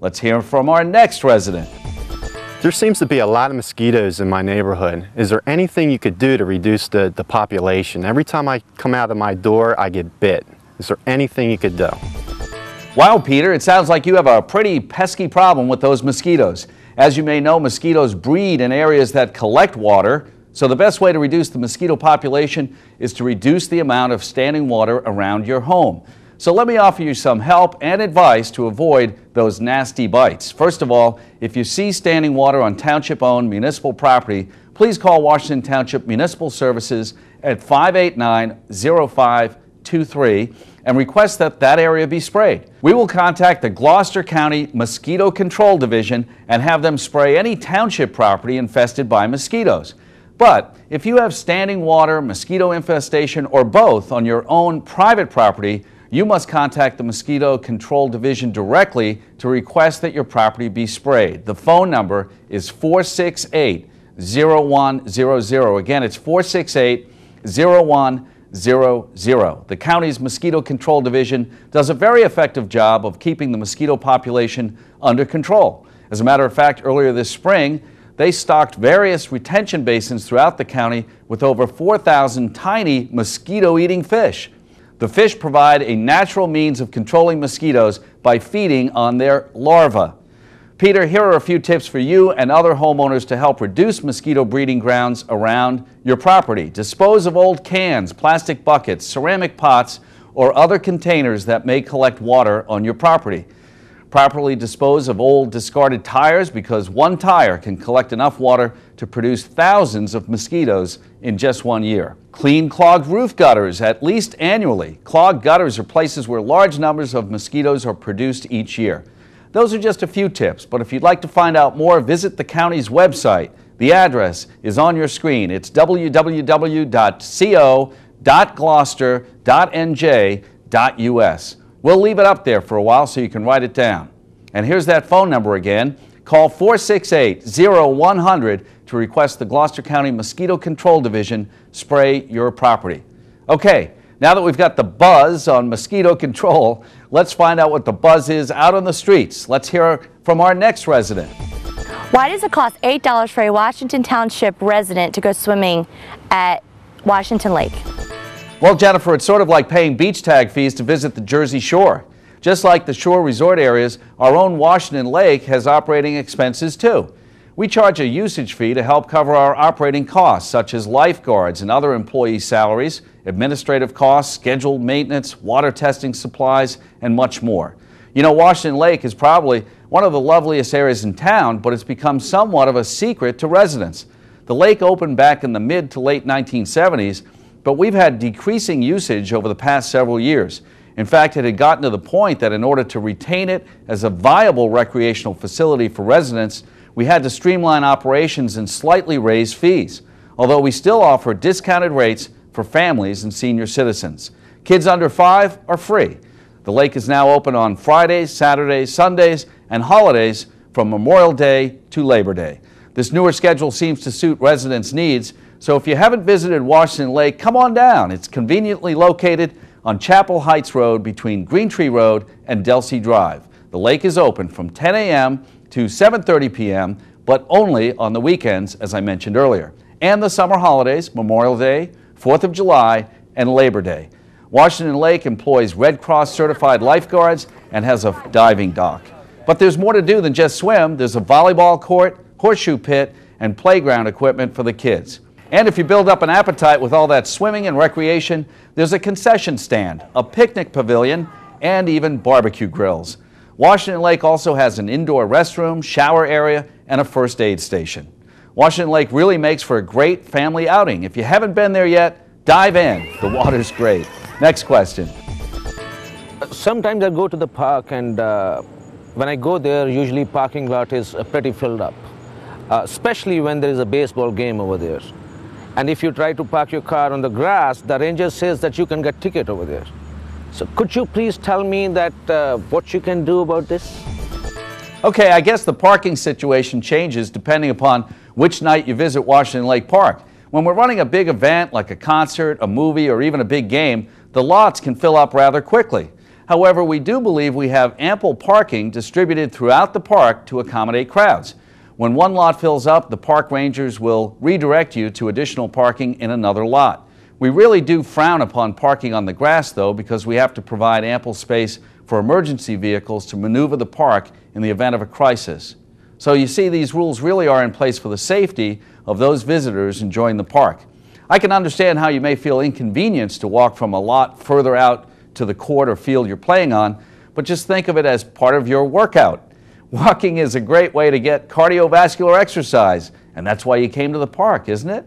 Let's hear from our next resident. There seems to be a lot of mosquitoes in my neighborhood. Is there anything you could do to reduce the population? Every time I come out of my door, I get bit. Is there anything you could do? Wow, Peter, it sounds like you have a pretty pesky problem with those mosquitoes. As you may know, mosquitoes breed in areas that collect water, so the best way to reduce the mosquito population is to reduce the amount of standing water around your home. So let me offer you some help and advice to avoid those nasty bites. First of all, if you see standing water on township-owned municipal property, please call Washington Township Municipal Services at 589-0523 and request that that area be sprayed. We will contact the Gloucester County Mosquito Control Division and have them spray any township property infested by mosquitoes. But if you have standing water, mosquito infestation, or both on your own private property, you must contact the Mosquito Control Division directly to request that your property be sprayed. The phone number is 468-0100. Again, it's 468-0100. The county's Mosquito Control Division does a very effective job of keeping the mosquito population under control. As a matter of fact, earlier this spring, they stocked various retention basins throughout the county with over 4,000 tiny mosquito-eating fish. The fish provide a natural means of controlling mosquitoes by feeding on their larvae. Peter, here are a few tips for you and other homeowners to help reduce mosquito breeding grounds around your property. Dispose of old cans, plastic buckets, ceramic pots, or other containers that may collect water on your property. Properly dispose of old discarded tires, because one tire can collect enough water to produce thousands of mosquitoes in just 1 year. Clean clogged roof gutters at least annually. Clogged gutters are places where large numbers of mosquitoes are produced each year. Those are just a few tips, but if you'd like to find out more, visit the county's website. The address is on your screen. It's www.co.gloucester.nj.us. We'll leave it up there for a while so you can write it down. And here's that phone number again. Call 468-0100 to request the Gloucester County Mosquito Control Division spray your property. Okay, now that we've got the buzz on mosquito control, let's find out what the buzz is out on the streets. Let's hear from our next resident. Why does it cost $8 for a Washington Township resident to go swimming at Washington Lake? Well, Jennifer, it's sort of like paying beach tag fees to visit the Jersey Shore. Just like the shore resort areas, our own Washington Lake has operating expenses too. We charge a usage fee to help cover our operating costs, such as lifeguards and other employee salaries, administrative costs, scheduled maintenance, water testing supplies, and much more. You know, Washington Lake is probably one of the loveliest areas in town, but it's become somewhat of a secret to residents. The lake opened back in the mid to late 1970s, but we've had decreasing usage over the past several years. In fact, it had gotten to the point that in order to retain it as a viable recreational facility for residents, we had to streamline operations and slightly raise fees, although we still offer discounted rates for families and senior citizens. Kids under 5 are free. The lake is now open on Fridays, Saturdays, Sundays, and holidays from Memorial Day to Labor Day. This newer schedule seems to suit residents' needs, so if you haven't visited Washington Lake, come on down. It's conveniently located on Chapel Heights Road between Green Tree Road and Delsey Drive. The lake is open from 10 a.m. to 7:30 p.m., but only on the weekends, as I mentioned earlier, and the summer holidays, Memorial Day, 4th of July, and Labor Day. Washington Lake employs Red Cross certified lifeguards and has a diving dock. But there's more to do than just swim. There's a volleyball court, horseshoe pit, and playground equipment for the kids. And if you build up an appetite with all that swimming and recreation, there's a concession stand, a picnic pavilion, and even barbecue grills. Washington Lake also has an indoor restroom, shower area, and a first aid station. Washington Lake really makes for a great family outing. If you haven't been there yet, dive in. The water's great. Next question. Sometimes I go to the park, and when I go there, usually parking lot is pretty filled up, especially when there is a baseball game over there. And if you try to park your car on the grass, the ranger says that you can get ticket over there. So could you please tell me that what you can do about this? Okay, I guess the parking situation changes depending upon which night you visit Washington Lake Park. When we're running a big event like a concert, a movie, or even a big game, the lots can fill up rather quickly. However, we do believe we have ample parking distributed throughout the park to accommodate crowds. When one lot fills up, the park rangers will redirect you to additional parking in another lot. We really do frown upon parking on the grass, though, because we have to provide ample space for emergency vehicles to maneuver the park in the event of a crisis. So you see, these rules really are in place for the safety of those visitors enjoying the park. I can understand how you may feel inconvenienced to walk from a lot further out to the court or field you're playing on, but just think of it as part of your workout. Walking is a great way to get cardiovascular exercise, and that's why you came to the park, isn't it?